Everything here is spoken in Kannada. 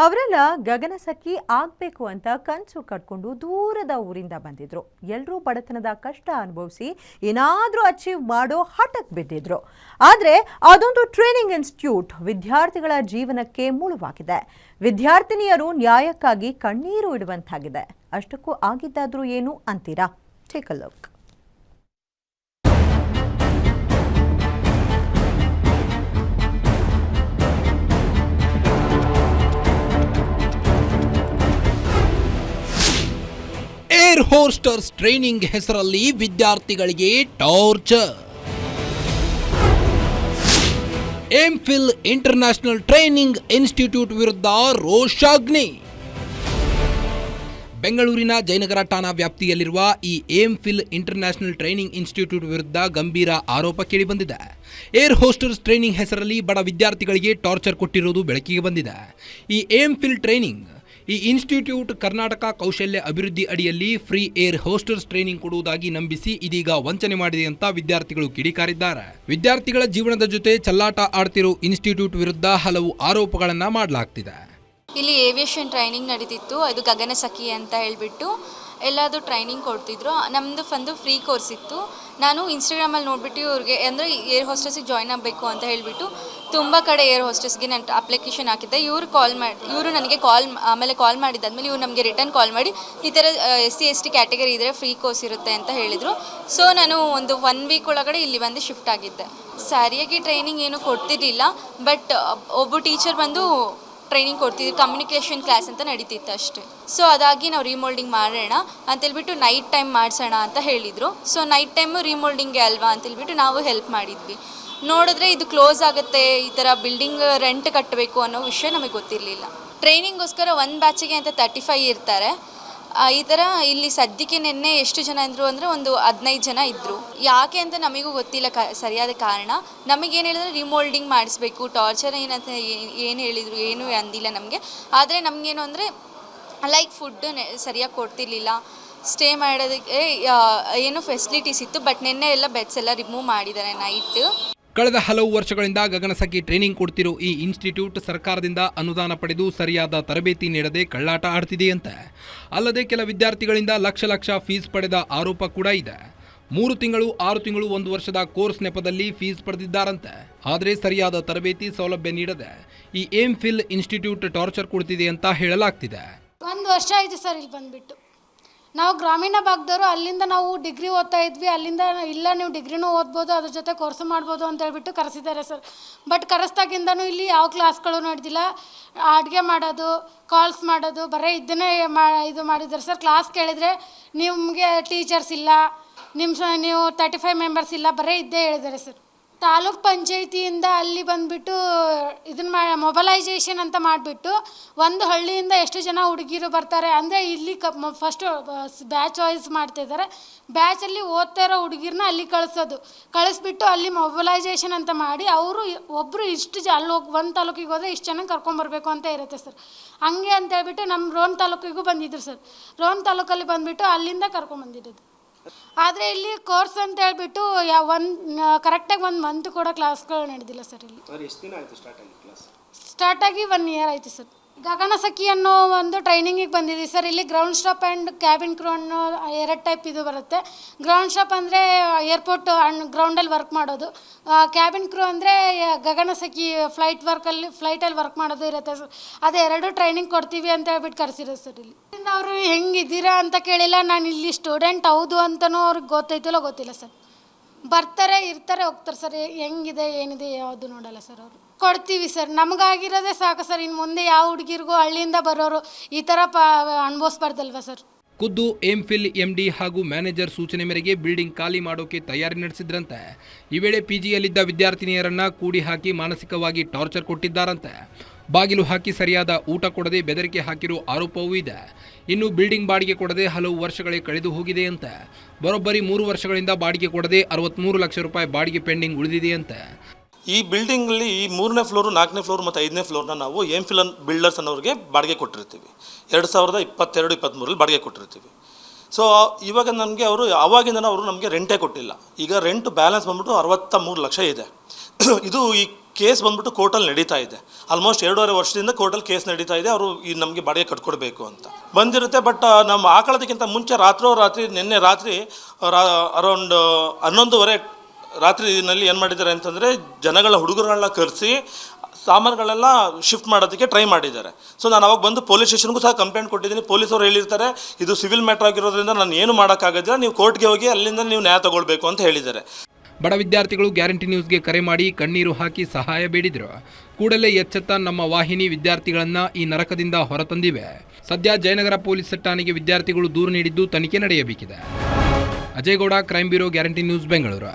ಅವರೆಲ್ಲ ಗಗನಸಖಿ ಆಗಬೇಕು ಅಂತ ಕನಸು ಕಟ್ಕೊಂಡು ದೂರದ ಊರಿಂದ ಬಂದಿದ್ರು. ಎಲ್ಲರೂ ಬಡತನದ ಕಷ್ಟ ಅನುಭವಿಸಿ ಏನಾದರೂ ಅಚೀವ್ ಮಾಡೋ ಹಠಕ್ಕೆ ಬಿದ್ದಿದ್ರು. ಆದರೆ ಅದೊಂದು ಟ್ರೈನಿಂಗ್ ಇನ್ಸ್ಟಿಟ್ಯೂಟ್ ವಿದ್ಯಾರ್ಥಿಗಳ ಜೀವನಕ್ಕೆ ಮೂಲವಾಗಿದೆ. ವಿದ್ಯಾರ್ಥಿನಿಯರು ನ್ಯಾಯಕ್ಕಾಗಿ ಕಣ್ಣೀರು ಇಡುವಂತಾಗಿದೆ. ಅಷ್ಟಕ್ಕೂ ಆಗಿದ್ದಾದ್ರೂ ಏನು ಅಂತೀರಾ? Take a look. Air hostess training ಹೆಸರಲ್ಲಿ ವಿದ್ಯಾರ್ಥಿಗಳಿಗೆ ಟಾರ್ಚರ್. ಎಂಫಿಲ್ ಇಂಟರ್ನ್ಯಾಷನಲ್ ಟ್ರೈನಿಂಗ್ ಇನ್ಸ್ಟಿಟ್ಯೂಟ್ ವಿರುದ್ಧ ರೋಷಾಗ್ನಿ. ಬೆಂಗಳೂರಿನ ಜಯನಗರ ಠಾಣಾ ವ್ಯಾಪ್ತಿಯಲ್ಲಿರುವ ಈ ಎಂಫಿಲ್ ಇಂಟರ್ನ್ಯಾಷನಲ್ ಟ್ರೈನಿಂಗ್ ಇನ್ಸ್ಟಿಟ್ಯೂಟ್ ವಿರುದ್ಧ ಗಂಭೀರ ಆರೋಪ ಕೇಳಿಬಂದಿದೆ. ಏರ್ ಹೋಸ್ಟರ್ಸ್ ಟ್ರೈನಿಂಗ್ ಹೆಸರಲ್ಲಿ ಬಡ ವಿದ್ಯಾರ್ಥಿಗಳಿಗೆ ಟಾರ್ಚರ್ ಕೊಟ್ಟಿರುವುದು ಬೆಳಕಿಗೆ ಬಂದಿದೆ. ಈ ಎಂಫಿಲ್ ಟ್ರೈನಿಂಗ್ ಈ ಇನ್ಸ್ಟಿಟ್ಯೂಟ್ ಕರ್ನಾಟಕ ಕೌಶಲ್ಯ ಅಭಿವೃದ್ಧಿ ಅಡಿಯಲ್ಲಿ ಫ್ರೀ ಏರ್ ಹೋಸ್ಟರ್ಸ್ ಟ್ರೈನಿಂಗ್ ಕೊಡುವುದಾಗಿ ನಂಬಿಸಿ ಇದೀಗ ವಂಚನೆ ಮಾಡಿದೆ ಅಂತ ವಿದ್ಯಾರ್ಥಿಗಳು ಕಿಡಿಕಾರಿದ್ದಾರೆ. ವಿದ್ಯಾರ್ಥಿಗಳ ಜೀವನದ ಜೊತೆ ಚೆಲ್ಲಾಟ ಆಡ್ತಿರೋ ಇನ್ಸ್ಟಿಟ್ಯೂಟ್ ವಿರುದ್ಧ ಹಲವು ಆರೋಪಗಳನ್ನ ಮಾಡಲಾಗ್ತಿದೆ. ಇಲ್ಲಿ ಏವಿಯೇಷನ್ ಟ್ರೈನಿಂಗ್ ನಡೀತಿತ್ತು. ಅದು ಗಗನಸಖಿ ಅಂತ ಹೇಳಿಬಿಟ್ಟು ಎಲ್ಲದು ಟ್ರೈನಿಂಗ್ ಕೊಡ್ತಿದ್ರು. ನಮ್ಮದು ಒಂದು ಫ್ರೀ ಕೋರ್ಸ್ ಇತ್ತು. ನಾನು ಇನ್ಸ್ಟಾಗ್ರಾಮಲ್ಲಿ ನೋಡಿಬಿಟ್ಟು ಇವ್ರಿಗೆ ಅಂದರೆ ಏರ್ ಹೋಸ್ಟೆಸ್ಗೆ ಜಾಯ್ನ್ ಆಗಬೇಕು ಅಂತ ಹೇಳಿಬಿಟ್ಟು ತುಂಬ ಕಡೆ ಏರ್ ಹೋಸ್ಟೆಸ್ಗೆ ನಾನು ಅಪ್ಲಿಕೇಶನ್ ಹಾಕಿದ್ದೆ. ಇವರು ನನಗೆ ಆಮೇಲೆ ಕಾಲ್ ಮಾಡಿದ್ದಾದ್ಮೇಲೆ ಇವ್ರು ನಮಗೆ ರಿಟರ್ನ್ ಕಾಲ್ ಮಾಡಿ ಈ ಥರ SC/ST ಕ್ಯಾಟಗರಿ ಇದ್ದರೆ ಫ್ರೀ ಕೋರ್ಸ್ ಇರುತ್ತೆ ಅಂತ ಹೇಳಿದರು. ಸೊ ನಾನು ಒಂದು 1 ವೀಕ್ ಒಳಗಡೆ ಇಲ್ಲಿ ಬಂದು ಶಿಫ್ಟ್ ಆಗಿದ್ದೆ. ಸರಿಯಾಗಿ ಟ್ರೈನಿಂಗ್ ಏನು ಕೊಡ್ತಿರ್ಲಿಲ್ಲ, ಬಟ್ ಒಬ್ಬ ಟೀಚರ್ ಬಂದು ಟ್ರೈನಿಂಗ್ ಕೊಡ್ತಿದ್ರು. ಕಮ್ಯುನಿಕೇಷನ್ ಕ್ಲಾಸ್ ಅಂತ ನಡೀತಿತ್ತು ಅಷ್ಟೇ. ಸೊ ಅದಾಗಿ ನಾವು ರೀಮೋಲ್ಡಿಂಗ್ ಮಾಡೋಣ ಅಂತೇಳ್ಬಿಟ್ಟು ನೈಟ್ ಟೈಮ್ ಮಾಡಿಸೋಣ ಅಂತ ಹೇಳಿದರು. ಸೊ ನೈಟ್ ಟೈಮು ರೀಮೋಲ್ಡಿಂಗ್ಗೆ ಅಲ್ವಾ ಅಂತೇಳ್ಬಿಟ್ಟು ನಾವು ಹೆಲ್ಪ್ ಮಾಡಿದ್ವಿ. ನೋಡಿದ್ರೆ ಇದು ಕ್ಲೋಸ್ ಆಗುತ್ತೆ, ಈ ಥರ ಬಿಲ್ಡಿಂಗ್ ರೆಂಟ್ ಕಟ್ಟಬೇಕು ಅನ್ನೋ ವಿಷಯ ನಮಗೆ ಗೊತ್ತಿರಲಿಲ್ಲ. ಟ್ರೈನಿಂಗ್ಗೋಸ್ಕರ ಒಂದು ಬ್ಯಾಚಿಗೆ ಅಂತ 35 ಇರ್ತಾರೆ. ಈ ಥರ ಇಲ್ಲಿ ಸದ್ಯಕ್ಕೆ ನಿನ್ನೆ ಎಷ್ಟು ಜನ ಅಂದರು ಅಂದರೆ ಒಂದು 15 ಜನ ಇದ್ದರು. ಯಾಕೆ ಅಂತ ನಮಗೂ ಗೊತ್ತಿಲ್ಲ ಸರಿಯಾದ ಕಾರಣ. ನಮಗೇನು ಹೇಳಿದ್ರೆ ರಿಮೋಲ್ಡಿಂಗ್ ಮಾಡಿಸ್ಬೇಕು, ಟಾರ್ಚರ್ ಏನಂತ ಏನು ಹೇಳಿದರು, ಏನೂ ಅಂದಿಲ್ಲ ನಮಗೆ. ಆದರೆ ನಮಗೇನು ಅಂದರೆ ಲೈಕ್ ಫುಡ್ ಸರಿಯಾಗಿ ಕೊಡ್ತಿರ್ಲಿಲ್ಲ, ಸ್ಟೇ ಮಾಡೋದಕ್ಕೆ ಏನು ಫೆಸಿಲಿಟೀಸ್ ಇತ್ತು. ಬಟ್ ನಿನ್ನೆ ಎಲ್ಲ ಬೆಡ್ಸ್ ಎಲ್ಲ ರಿಮೂವ್ ಮಾಡಿದ್ದಾರೆ ನೈಟ್. ಕಳೆದ ಹಲವು ವರ್ಷಗಳಿಂದ ಗಗನಸಖಿ ಟ್ರೈನಿಂಗ್ ಕೊಡ್ತಿರೋ ಈ ಇನ್ಸ್ಟಿಟ್ಯೂಟ್ ಸರ್ಕಾರದಿಂದ ಅನುದಾನ ಪಡೆದು ಸರಿಯಾದ ತರಬೇತಿ ನೀಡದೆ ಕಳ್ಳಾಟ ಆಡ್ತಿದೆಯಂತೆ. ಅಲ್ಲದೆ ಕೆಲ ವಿದ್ಯಾರ್ಥಿಗಳಿಂದ ಲಕ್ಷ ಫೀಸ್ ಪಡೆದ ಆರೋಪ ಕೂಡ ಇದೆ. 3 ತಿಂಗಳು 6 ತಿಂಗಳು 1 ವರ್ಷದ ಕೋರ್ಸ್ ನೆಪದಲ್ಲಿ ಫೀಸ್ ಪಡೆದಿದ್ದಾರಂತೆ. ಆದರೆ ಸರಿಯಾದ ತರಬೇತಿ ಸೌಲಭ್ಯ ನೀಡದೆ ಈ ಎಂಫಿಲ್ ಇನ್ಸ್ಟಿಟ್ಯೂಟ್ ಟಾರ್ಚರ್ ಕೊಡ್ತಿದೆ ಅಂತ ಹೇಳಲಾಗ್ತಿದೆ. 1 ವರ್ಷ ಆಯಿತು ಸರ್ ಇಲ್ಲಿ ಬಂದುಬಿಟ್ಟು. ನಾವು ಗ್ರಾಮೀಣ ಭಾಗದವರು, ಅಲ್ಲಿಂದ ನಾವು ಡಿಗ್ರಿ ಓದ್ತಾ ಇದ್ವಿ. ಅಲ್ಲಿಂದ ಇಲ್ಲ ನೀವು ಡಿಗ್ರಿನೂ ಓದ್ಬೋದು, ಅದ್ರ ಜೊತೆ ಕೋರ್ಸ್ ಮಾಡ್ಬೋದು ಅಂತ ಹೇಳ್ಬಿಟ್ಟು ಕರೆಸಿದ್ದಾರೆ ಸರ್. ಬಟ್ ಕರೆಸ್ದಾಗಿಂದನೂ ಇಲ್ಲಿ ಯಾವ ಕ್ಲಾಸ್ಗಳು ನಡೆದಿಲ್ಲ. ಅಡುಗೆ ಮಾಡೋದು, ಕಾಲ್ಸ್ ಮಾಡೋದು, ಬರೀ ಇದನ್ನೇ ಇದು ಮಾಡಿದ್ದಾರೆ ಸರ್. ಕ್ಲಾಸ್ ಕೇಳಿದರೆ ನಿಮಗೆ ಟೀಚರ್ಸ್ ಇಲ್ಲ, ನೀವು 35 ಮೆಂಬರ್ಸ್ ಇಲ್ಲ, ಬರೀ ಇದ್ದೇ ಹೇಳಿದ್ದಾರೆ ಸರ್. ತಾಲೂಕ್ ಪಂಚಾಯತಿಯಿಂದ ಅಲ್ಲಿ ಬಂದುಬಿಟ್ಟು ಇದನ್ನು ಮೊಬಲೈಜೇಷನ್ ಅಂತ ಮಾಡಿಬಿಟ್ಟು ಒಂದು ಹಳ್ಳಿಯಿಂದ ಎಷ್ಟು ಜನ ಹುಡುಗಿರು ಬರ್ತಾರೆ ಅಂದರೆ ಇಲ್ಲಿ ಫಸ್ಟು ಬ್ಯಾಚ್ ವೈಸ್ ಮಾಡ್ತಾಯಿದ್ದಾರೆ. ಬ್ಯಾಚಲ್ಲಿ ಓದ್ತಾ ಇರೋ ಹುಡುಗಿರನ್ನ ಅಲ್ಲಿ ಕಳಿಸ್ಬಿಟ್ಟು ಅಲ್ಲಿ ಮೊಬಲೈಜೇಷನ್ ಅಂತ ಮಾಡಿ ಅವರು ಒಬ್ಬರು ಇಷ್ಟು ಅಲ್ಲಿ ಹೋಗಿ ಒಂದು ತಾಲೂಕಿಗೆ ಹೋದರೆ ಇಷ್ಟು ಜನ ಕರ್ಕೊಂಬರ್ಬೇಕು ಅಂತ ಇರುತ್ತೆ ಸರ್. ಹಂಗೆ ಅಂತ ಹೇಳ್ಬಿಟ್ಟು ನಮ್ಮ ರೋಣ ತಾಲೂಕಿಗೂ ಬಂದಿದ್ರು ಸರ್. ರೋಣ ತಾಲೂಕಲ್ಲಿ ಬಂದುಬಿಟ್ಟು ಅಲ್ಲಿಂದ ಕರ್ಕೊಂಬಂದಿರೋದು. ಆದರೆ ಇಲ್ಲಿ ಕೋರ್ಸ್ ಅಂತ ಹೇಳ್ಬಿಟ್ಟು ಕರೆಕ್ಟಾಗಿ 1 ಮಂತ್ ಕೂಡ ಕ್ಲಾಸ್ಗಳು ನಡೆದಿಲ್ಲ ಸರ್. ಇಲ್ಲಿ ಸ್ಟಾರ್ಟ್ ಆಗಿ 1 ಇಯರ್ ಆಯಿತು ಸರ್. ಗಗನಸಖಿ ಅನ್ನೋ ಒಂದು ಟ್ರೈನಿಂಗಿಗೆ ಬಂದಿದ್ದೀವಿ ಸರ್. ಇಲ್ಲಿ ಗ್ರೌಂಡ್ ಸ್ಟಾಪ್ ಆ್ಯಂಡ್ ಕ್ಯಾಬಿನ್ ಕ್ರೂ ಅನ್ನೋ 2 ಟೈಪ್ ಇದು ಬರುತ್ತೆ. ಗ್ರೌಂಡ್ ಸ್ಟಾಪ್ ಅಂದರೆ ಏರ್ಪೋರ್ಟ್ ಗ್ರೌಂಡಲ್ಲಿ ವರ್ಕ್ ಮಾಡೋದು. ಕ್ಯಾಬಿನ್ ಕ್ರೂ ಅಂದರೆ ಗಗನಸಖಿ ಫ್ಲೈಟಲ್ಲಿ ವರ್ಕ್ ಮಾಡೋದು ಇರುತ್ತೆ ಸರ್. ಅದು 2 ಟ್ರೈನಿಂಗ್ ಕೊಡ್ತೀವಿ ಅಂತ ಹೇಳ್ಬಿಟ್ಟು ಕರೆಸಿರೋದು ಸರ್. ಇಲ್ಲಿ ಅವರು ಹೆಂಗಿದ್ದೀರಾ ಅಂತ ಕೇಳಿಲ್ಲ. ನಾನು ಇಲ್ಲಿ ಸ್ಟೂಡೆಂಟ್ ಹೌದು ಅಂತಲೂ ಅವ್ರಿಗೆ ಗೊತ್ತಿಲ್ಲ ಸರ್. ಬರ್ತಾರೆ, ಇರ್ತಾರೆ, ಹೋಗ್ತಾರೆ ಸರ್. ಹೆಂಗಿದೆ ಏನಿದೆ ಯಾವುದು ನೋಡಲ್ಲ ಸರ್. ಅವರು ಕೊಡ್ತೀವಿ ಸರ್, ನಮಗಾಗಿರೋದೇ ಸಾಕು ಸರ್. ಇನ್ನು ಮುಂದೆ ಯಾವ ಹುಡುಗಿರಿಗೂ ಹಳ್ಳಿಯಿಂದ ಬರೋರು ಈ ಥರ ಅನುಭವಿಸ್ಬಾರ್ದಲ್ವ ಸರ್. ಖುದ್ದು ಎಂಫಿಲ್ MD ಹಾಗೂ ಮ್ಯಾನೇಜರ್ ಸೂಚನೆ ಮೇರೆಗೆ ಬಿಲ್ಡಿಂಗ್ ಖಾಲಿ ಮಾಡೋಕೆ ತಯಾರಿ ನಡೆಸಿದ್ರಂತೆ. ಈ ವೇಳೆ PGಯಲ್ಲಿದ್ದ ವಿದ್ಯಾರ್ಥಿನಿಯರನ್ನ ಕೂಡಿ ಹಾಕಿ ಮಾನಸಿಕವಾಗಿ ಟಾರ್ಚರ್ ಕೊಟ್ಟಿದ್ದಾರಂತೆ. ಬಾಗಿಲು ಹಾಕಿ ಸರಿಯಾದ ಊಟ ಕೊಡದೆ ಬೆದರಿಕೆ ಹಾಕಿರೋ ಆರೋಪವೂ ಇದೆ. ಇನ್ನು ಬಿಲ್ಡಿಂಗ್ ಬಾಡಿಗೆ ಕೊಡದೆ ಹಲವು ವರ್ಷಗಳೇ ಕಳೆದು ಹೋಗಿದೆಯಂತೆ. ಬರೋಬ್ಬರಿ 3 ವರ್ಷಗಳಿಂದ ಬಾಡಿಗೆ ಕೊಡದೆ 63 ಲಕ್ಷ ರೂಪಾಯಿ ಬಾಡಿಗೆ ಪೆಂಡಿಂಗ್ ಉಳಿದಿದೆಯಂತೆ. ಈ ಬಿಲ್ಡಿಂಗಲ್ಲಿ ಈ 3ನೇ ಫ್ಲೋರು, 4ನೇ ಫ್ಲೋರ್ ಮತ್ತು 5ನೇ ಫ್ಲೋರ್ನ ನಾವು ಎಂಫಿಲ್ ಬಿಲ್ಡರ್ಸ್ ಅನ್ನೋರಿಗೆ ಬಾಡಿಗೆ ಕೊಟ್ಟಿರ್ತೀವಿ. 2022-23 ಬಾಡಿಗೆ ಕೊಟ್ಟಿರ್ತೀವಿ. ಸೊ ಇವಾಗ ನಮಗೆ ಅವರು ಆವಾಗಿಂದ ಅವರು ನಮಗೆ ರೆಂಟೇ ಕೊಟ್ಟಿಲ್ಲ. ಈಗ ರೆಂಟ್ ಬ್ಯಾಲೆನ್ಸ್ ಬಂದ್ಬಿಟ್ಟು 63 ಲಕ್ಷ ಇದೆ. ಇದು ಈ ಕೇಸ್ ಬಂದ್ಬಿಟ್ಟು ಕೋರ್ಟಲ್ಲಿ ನಡೀತಾ ಇದೆ. ಆಲ್ಮೋಸ್ಟ್ 2.5 ವರ್ಷದಿಂದ ಕೋರ್ಟಲ್ಲಿ ಕೇಸ್ ನಡೀತಾ ಇದೆ. ಅವರು ಈ ನಮಗೆ ಬಾಡಿಗೆ ಕಟ್ಕೊಡ್ಬೇಕು ಅಂತ ಬಂದಿರುತ್ತೆ. ಬಟ್ ನಮ್ಮ ಹಾಕೊಳ್ಳೋದಕ್ಕಿಂತ ಮುಂಚೆ ರಾತ್ರಿ ನಿನ್ನೆ ರಾತ್ರಿ ಅರೌಂಡ್ 11:30 ರಾತ್ರಿನಲ್ಲಿ ಏನು ಮಾಡಿದ್ದಾರೆ ಅಂತಂದರೆ ಜನಗಳ ಹುಡುಗರುಗಳನ್ನ ಕರೆಸಿ ಸಾಮಾನುಗಳೆಲ್ಲ ಶಿಫ್ಟ್ ಮಾಡೋದಕ್ಕೆ ಟ್ರೈ ಮಾಡಿದ್ದಾರೆ. ಸೊ ನಾನು ಅವಾಗ ಬಂದು ಪೊಲೀಸ್ ಸ್ಟೇಷನ್ಗೂ ಸಹ ಕಂಪ್ಲೇಂಟ್ ಕೊಟ್ಟಿದ್ದೀನಿ. ಪೊಲೀಸರು ಹೇಳಿರ್ತಾರೆ ಇದು ಸಿವಿಲ್ ಮ್ಯಾಟ್ರ್ ಆಗಿರೋದ್ರಿಂದ ನಾನು ಏನು ಮಾಡೋಕ್ಕಾಗೋದಿಲ್ಲ, ನೀವು ಕೋರ್ಟ್ಗೆ ಹೋಗಿ ಅಲ್ಲಿಂದ ನೀವು ನ್ಯಾಯ ತಗೊಳ್ಬೇಕು ಅಂತ ಹೇಳಿದ್ದಾರೆ. ಬಡ ವಿದ್ಯಾರ್ಥಿಗಳು ಗ್ಯಾರಂಟಿ ನ್ಯೂಸ್ಗೆ ಕರೆ ಮಾಡಿ ಕಣ್ಣೀರು ಹಾಕಿ ಸಹಾಯ ಬೇಡಿದ್ರು. ಕೂಡಲೇ ಎಚ್ಚೆತ್ತ ನಮ್ಮ ವಾಹಿನಿ ವಿದ್ಯಾರ್ಥಿಗಳನ್ನ ಈ ನರಕದಿಂದ ಹೊರತಂದಿವೆ. ಸದ್ಯ ಜಯನಗರ ಪೊಲೀಸ್ ಠಾಣೆಗೆ ವಿದ್ಯಾರ್ಥಿಗಳು ದೂರು ನೀಡಿದ್ದು ತನಿಖೆ ನಡೆಯಬೇಕಿದೆ. Ajay Gowda, crime bureau, guarantee news, Bengaluru.